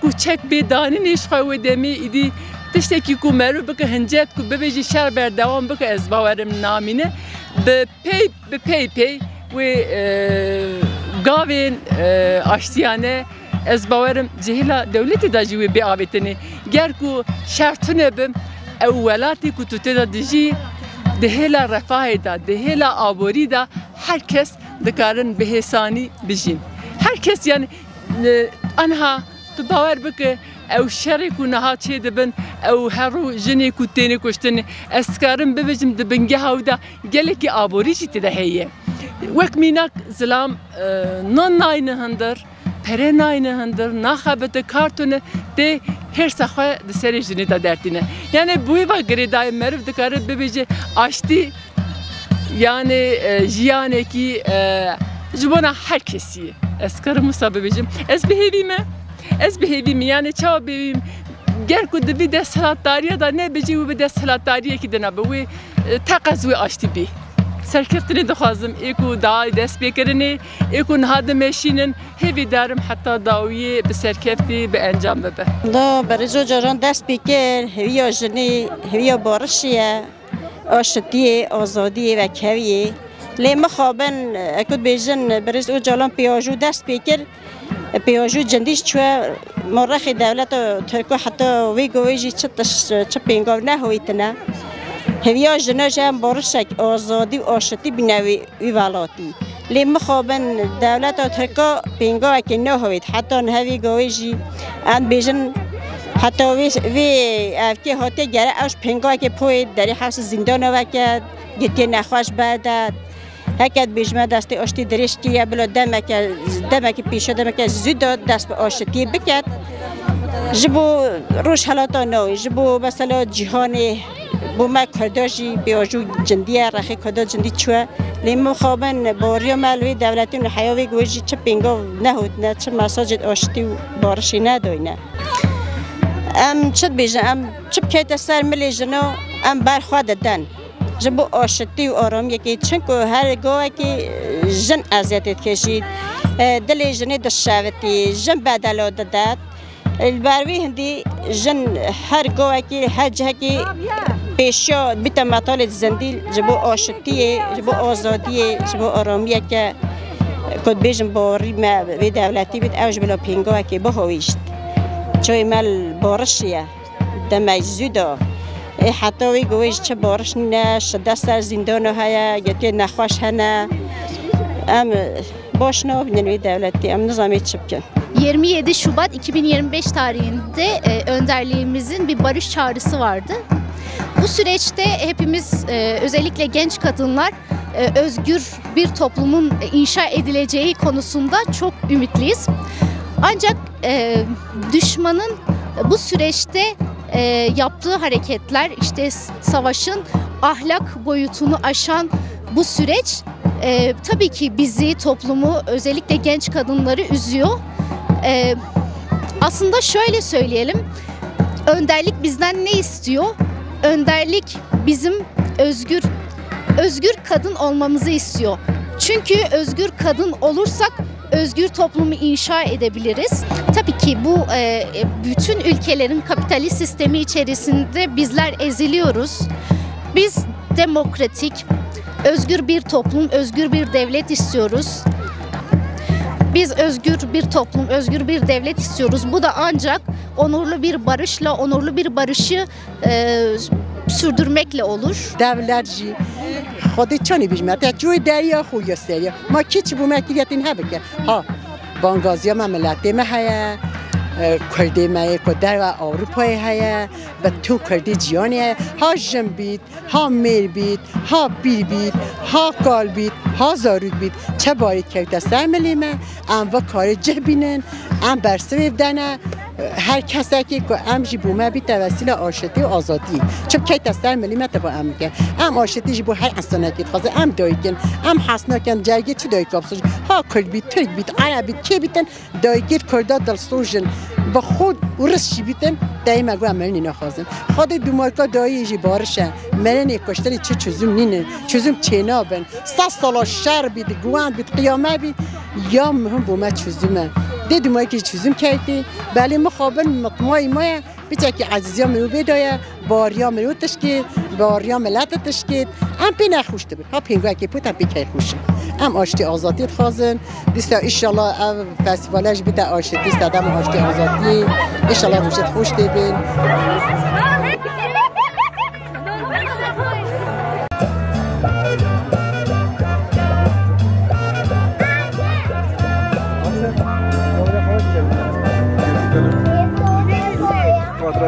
کوچک بدانی نیش خواه دمی ایدی تشتکی کو مرو بکه هنجت کو ببیجی شر بردوام بکه از باورم نامینه به پی و گاوین آشتیانه از باورم جهلا دولتی دا جوی بی آبیتنی گر کو شرطونه بم اولاتی کو تو تدا دجی دهلا رفاه دا دهلا آبوری دا هر کس دکارن به حسانی بجین هر کس یعنی آنها تو باور بکه او شرک و نها چه دبن او هرو جنی کو تینی کشتن اسکارم ببجم دبنگه هاودا گلکی آبوری چی تده هیه وک میناک زلام نون ناینه هندر پره ناینه هندر نخبت کارتونه ده هر سخواه ده سری جنی دا درتینه یعنی بوی با گریدای مروف دکاره ببیجه آشتی یعنی جیانه کی جبونا هر کسیه اسکارم مصابه ببیجم از بهیویم یعنی چاو ببیم گر کو دبی دست هلاتاریه دا نه بجی و به دست هلاتاریه کی دنا بوی تقضوی آشتی بی سرکفتنی دخوازم ایکو دای دست بکرنی ایکو نهاد مشینن هیوی دارم حتی داویه به سرکفتی به انجام ببه لا برای جو جاران دست بکر هویا جنی هویا بارشیه آشتیه آزادیه و کویه لی مخابن اکود بیجن برای او جالان پیاجو دست بکر پیاجو جندیش چوه مرخی دولت ترکو حتی وی گویجی چه پینگاو نه هویتنه هویا جناج هم بارشک آزادی و آشتی بینوی ویوالاتی لی مخابن دولت ترکا پینگاو که نه هویت حتی نهوی گویجی ان بیجن حتی وی افتی هاتی گره اوش پینگاو که پوید داری حوث زندان وکد گتی نخواش بعدد هکت بیشتر دست آشتی درش کیه بلا دمک پیش دمک زود دست به آشتی بکد جبو روش حالات نوی جبو مثلا جهانی بو ما کرداشی بیاجو جندیه رخی کرداش جندی چوه لیم مخابن باریا مالوی دولتی و حیاوی گویی چه پینگا نهود نه چه مساجد آشتی و بارشی نداینه چه بیشتر چه بکیت سر ملی جنو برخواد دن جبو آشتی و آرامی که چنکو هر گوه که جن ازیتت کشید دل جنی دشاوتی جن بدلو داد البروی هندی جن هر گوه که هر جه که پیشا بیت مطالب زندیل جبو آشتیه جبو آزادیه جبو آرامیه که کد بیشم باری ما به دولتی بید اوج بلا پینگوه که بهویشت چوی مال بارشیه دمای زودا حتی وی گویش چه بارش نه شده سر زندان هیا گتی نخواش هنه باش نابینوی devleti nizami çıpkın. 27 Şubat 2025 tarihinde önderliğimizin bir barış çağrısı vardı. Bu süreçte hepimiz özellikle genç kadınlar özgür bir toplumun inşa edileceği konusunda çok ümitliyiz. Ancak düşmanın bu süreçte yaptığı hareketler işte savaşın ahlak boyutunu aşan bu süreç tabii ki bizi, toplumu, özellikle genç kadınları üzüyor. Aslında şöyle söyleyelim, önderlik bizden ne istiyor? Önderlik bizim özgür kadın olmamızı istiyor. Çünkü özgür kadın olursak özgür toplumu inşa edebiliriz. Tabii ki bu bütün ülkelerin kapitalist sistemi içerisinde bizler eziliyoruz. Biz demokratik, özgür bir toplum, özgür bir devlet istiyoruz. Biz özgür bir toplum, özgür bir devlet istiyoruz. Bu da ancak onurlu bir barışla, onurlu bir barışı sürdürmekle olur. Devletci, خودی چانی بیش میاد. جوی دریا خویه سریع. ما کیچ بو مکیریتی نه بکه. ها، بانگازی ما ملتی ما هیا، کردی ما کدر و اروپایی هیا، به تو کردی جیانی ها جم بید، ها میر بید، ها بیر بید، ها کال بید، ها زارود بید. چه باری کرده سرملی ما؟ ام و کار جبینن، ام برسوی دنه. هر کسی که امجی بومه بی توسیل آشتی و آزادی چون کی تستر ملیمت با ام که ام آشتی جبو هر انسان که خواست ام دایگن ام حسنا کن جرگی چی دای کابسوج ها کرد بی ترک بیت عربی کی بیتن دایگیر کرده دلسوجن با خود ورشی بیتن دایم اگه عملی نخوازن خود دومارکا داییجی بارشه مرنی کشتری چه چزوم نینه چزوم چینابن 100 سال شر بید گوان بید قیامه بید یا مهم بومه چزومه دیدی ما که چیزم کردی ولی مخابن مطمئن ما بیچه که عزیزیا مرو بدایه باریا مرو تشکید باریا ملت تشکید هم پی نخوشته بود ها پینگوه که پوت هم پی که خوشه هم آشتی آزادی خازن دیستا ایشالله فستیوالش بیده آشتی دیست دم آشتی آزادی ایشالله روشت خوش دیبین